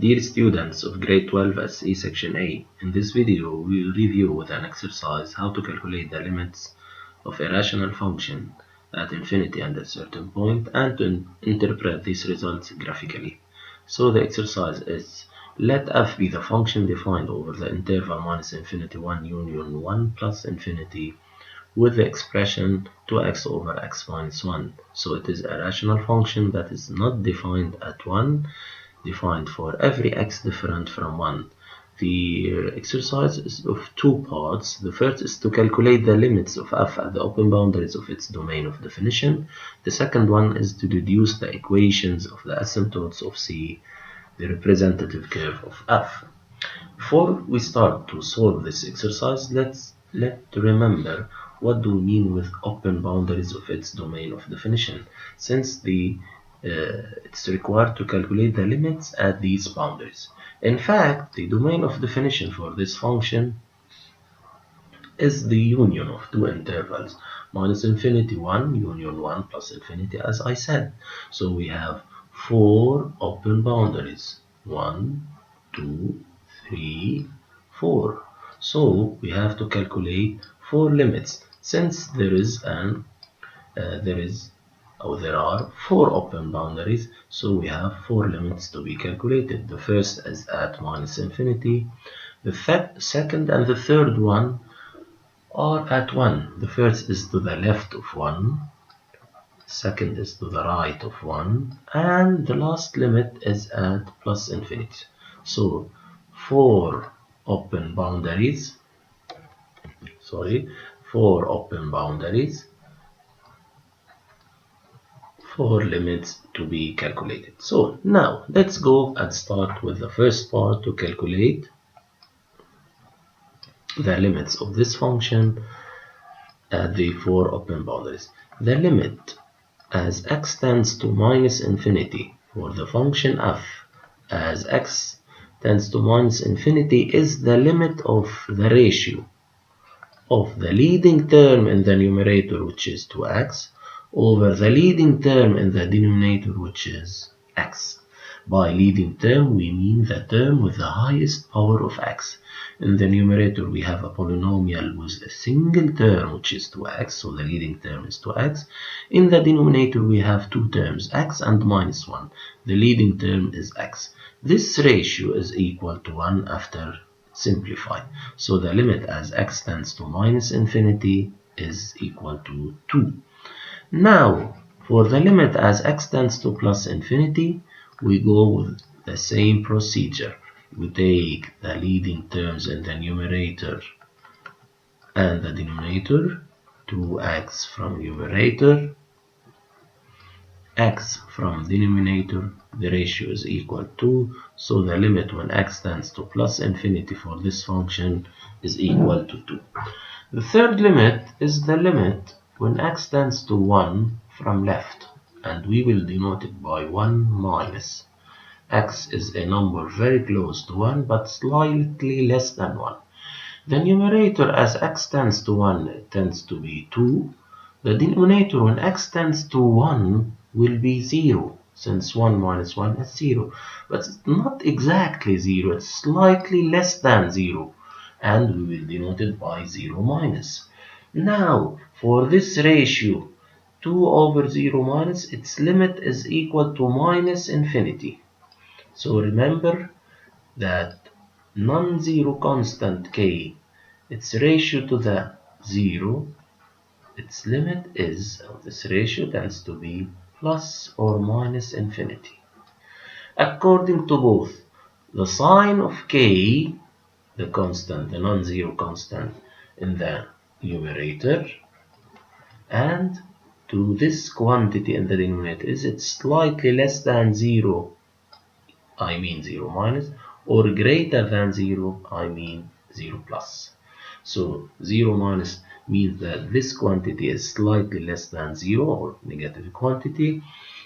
Dear students of grade 12 SE section A, in this video we will review with an exercise how to calculate the limits of a rational function at infinity and a certain point and to interpret these results graphically. So the exercise is: let f be the function defined over the interval minus infinity 1 union 1 plus infinity with the expression 2x over x minus 1. So it is a rational function that is not defined at 1, defined for every x different from 1. The exercise is of two parts. The first is to calculate the limits of f at the open boundaries of its domain of definition. The second one is to deduce the equations of the asymptotes of C, the representative curve of f. Before we start to solve this exercise, let's remember what do we mean with open boundaries of its domain of definition, since it's required to calculate the limits at these boundaries. In fact, the domain of definition for this function is the union of two intervals, minus infinity 1 union 1 plus infinity, as I said. So we have four open boundaries: 1, 2, 3, 4. So we have to calculate four limits, since there are four open boundaries. So we have four limits to be calculated. The first is at minus infinity. The second and the third one are at 1. The first is to the left of 1, second is to the right of 1, and the last limit is at plus infinity. So four open boundaries, four limits to be calculated. So now let's go and start with the first part to calculate the limits of this function at the four open boundaries. The limit as x tends to minus infinity for the function f as x tends to minus infinity is the limit of the ratio of the leading term in the numerator, which is 2x, over the leading term in the denominator, which is x. By leading term, we mean the term with the highest power of x. In the numerator, we have a polynomial with a single term, which is 2x, so the leading term is 2x. In the denominator, we have two terms, x and minus 1. The leading term is x. This ratio is equal to 1 after simplified. So the limit as x tends to minus infinity is equal to 2. Now, for the limit as x tends to plus infinity, we go with the same procedure. We take the leading terms in the numerator and the denominator, 2x from numerator, x from denominator, the ratio is equal to, so the limit when x tends to plus infinity for this function is equal to 2. The third limit is the limit when x tends to 1 from left, and we will denote it by 1 minus. X is a number very close to 1 but slightly less than 1. The numerator as x tends to 1 it tends to be 2. The denominator when x tends to 1 will be 0, since 1 minus 1 is 0. But it's not exactly 0, it's slightly less than 0. And we will denote it by 0 minus. Now, for this ratio, 2 over 0 minus, its limit is equal to minus infinity. So remember that non-zero constant k, its ratio to the 0, its limit is, this ratio tends to be plus or minus infinity. According to both the sign of k, the constant, the non-zero constant in the numerator, and to this quantity in the denominator, is it slightly less than 0, I mean 0 minus, or greater than 0, I mean 0 plus. So 0 minus means that this quantity is slightly less than 0 or negative quantity,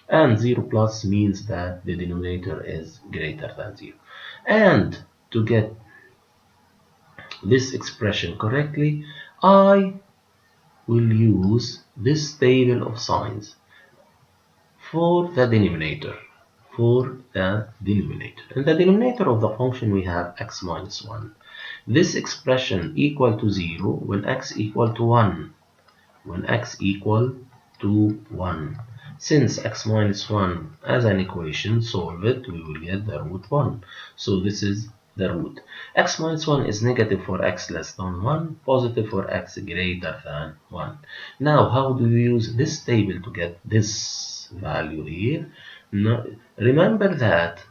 and 0 plus means that the denominator is greater than 0. And to get this expression correctly, I will use this table of signs for the denominator. for the denominator. In the denominator of the function we have x minus 1. This expression equal to 0 when x equal to 1. When x equal to 1. Since x minus 1 as an equation, solve it, we will get the root 1. So this is the root. X minus 1 is negative for x less than 1, positive for x greater than 1. Now, how do we use this table to get this value here? No, remember that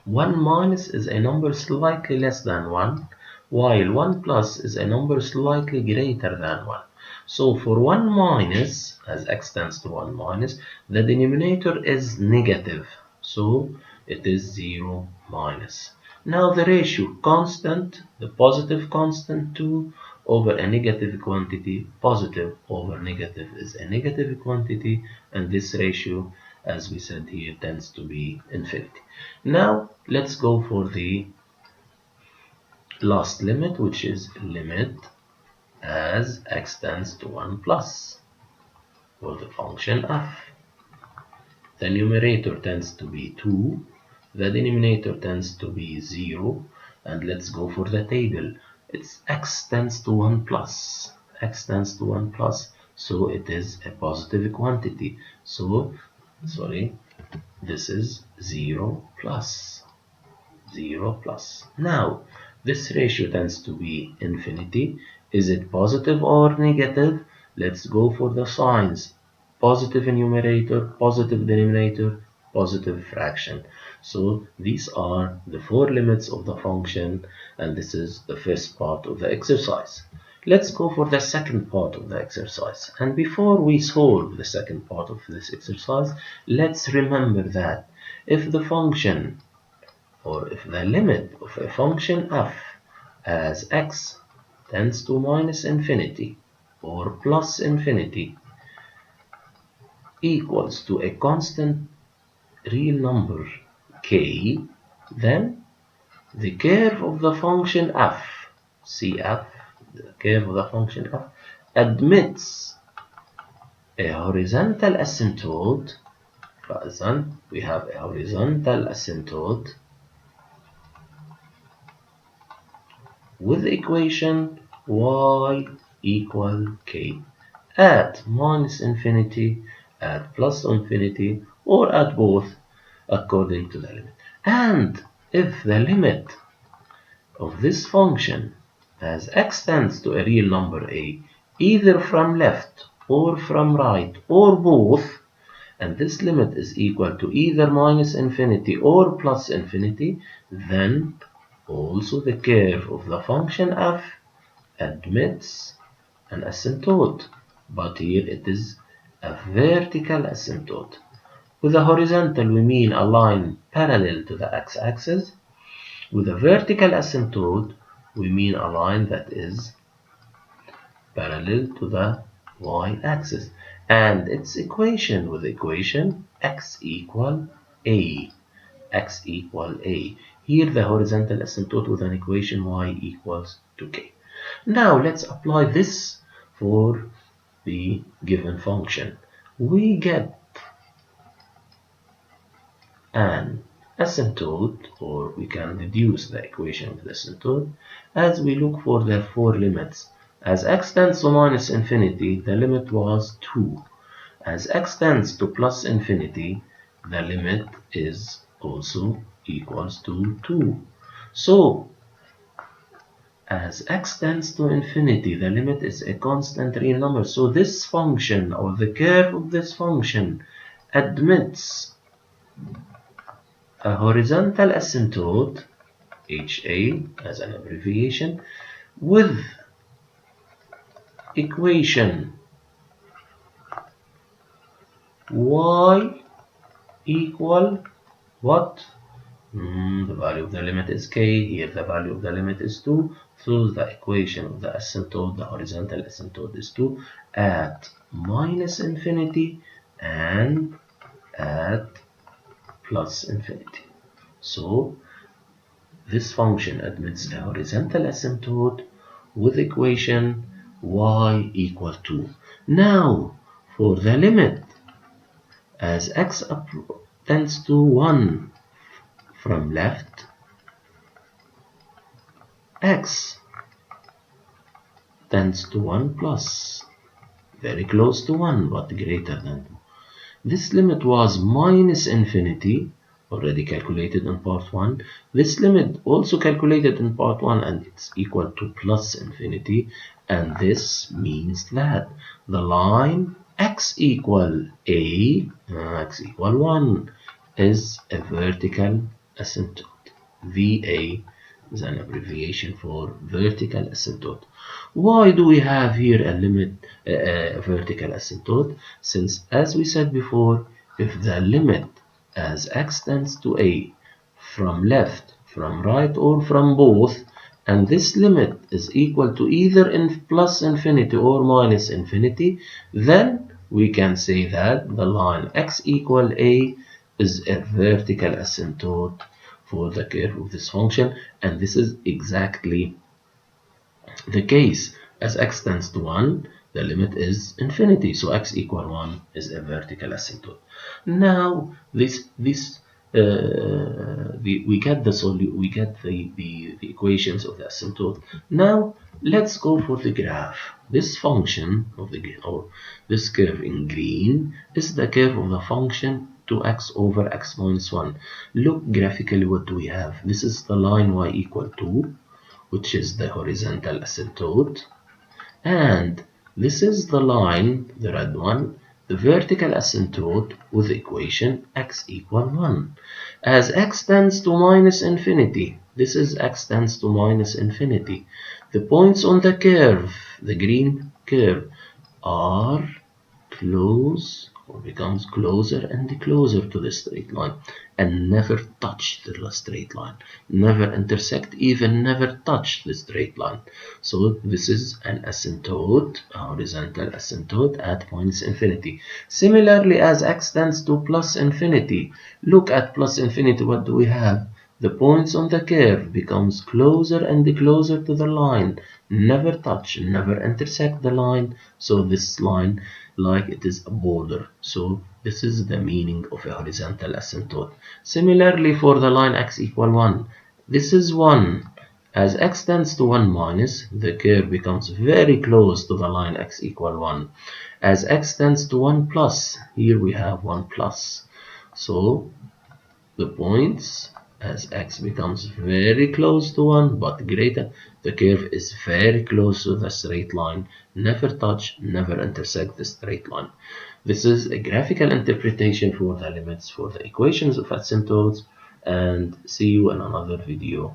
1 minus is a number slightly less than 1, while 1 plus is a number slightly greater than 1. So for 1 minus, as x tends to 1 minus, the denominator is negative. So it is 0 minus. Now the ratio constant, the positive constant 2 over a negative quantity, positive over negative is a negative quantity, and this ratio, as we said here, tends to be infinity. Now let's go for the last limit, which is limit as x tends to 1 plus for the function f. The numerator tends to be 2, the denominator tends to be 0, and let's go for the table. It's x tends to 1 plus, x tends to 1 plus, so it is a positive quantity. So, this is 0 plus. 0 plus. Now, this ratio tends to be infinity. Is it positive or negative? Let's go for the signs. Positive numerator, positive denominator, positive fraction. So these are the 4 limits of the function, and this is the first part of the exercise. Let's go for the second part of the exercise. And before we solve the second part of this exercise, let's remember that if the function or if the limit of a function f as x tends to minus infinity or plus infinity equals to a constant real number k, then the curve of the function f, cf, the curve of the function f, admits a horizontal asymptote. We have a horizontal asymptote with equation y equal k at minus infinity, at plus infinity, or at both according to the limit. And if the limit of this function as x tends to a real number a, either from left or from right or both, and this limit is equal to either minus infinity or plus infinity, then also the curve of the function f admits an asymptote, but here it is a vertical asymptote. With a horizontal we mean a line parallel to the x-axis. With a vertical asymptote we mean a line that is parallel to the y-axis, and its equation with equation x equal a. X equal a. Here the horizontal asymptote with an equation y equals to k. Now let's apply this for the given function. We get an asymptote, or we can deduce the equation of the asymptote as we look for the 4 limits. As x tends to minus infinity, the limit was 2. As x tends to plus infinity, the limit is also equals to 2. So, as x tends to infinity, the limit is a constant real number. So this function, or the curve of this function, admits a horizontal asymptote, HA as an abbreviation, with equation y equal what? The value of the limit is k, here the value of the limit is 2, so the equation of the asymptote, the horizontal asymptote, is 2 at minus infinity and at plus infinity. So this function admits a horizontal asymptote with equation y equal 2. Now for the limit As x tends to 1 from left, x tends to 1 plus, very close to 1 but greater than 2. This limit was minus infinity, already calculated in part 1. This limit also calculated in part 1, and it's equal to plus infinity. And this means that the line x equal a, x equal 1, is a vertical asymptote. VA is an abbreviation for vertical asymptote. Why do we have here a limit, a vertical asymptote? Since, as we said before, if the limit as x tends to a from left, from right, or from both, and this limit is equal to either in plus infinity or minus infinity, then we can say that the line x equal a is a vertical asymptote for the curve of this function, and this is exactly the case. As x tends to 1, the limit is infinity, so x equal 1 is a vertical asymptote. Now we get the equations of the asymptote. Now let's go for the graph. This function of this curve in green is the curve of the function 2x over x minus 1. Look graphically, what do we have? This is the line y equal 2, which is the horizontal asymptote, and this is the line, the red one, the vertical asymptote, with the equation x equal 1. As x tends to minus infinity, this is x tends to minus infinity, the points on the curve, the green curve, are close or becomes closer and closer to the straight line, and never touch the straight line, never intersect, even never touch the straight line. So this is an asymptote, a horizontal asymptote at minus infinity. Similarly, as x tends to plus infinity, look at plus infinity, what do we have? The points on the curve becomes closer and closer to the line, never touch, never intersect the line, so this line like it is a border. So this is the meaning of a horizontal asymptote. Similarly, for the line x equal 1, this is 1. As x tends to 1 minus, the curve becomes very close to the line x equal 1. As x tends to 1 plus, here we have 1 plus. So the points, as x becomes very close to 1 but greater, the curve is very close to the straight line, never touch, never intersect the straight line. This is a graphical interpretation for the limits for the equations of asymptotes, and see you in another video.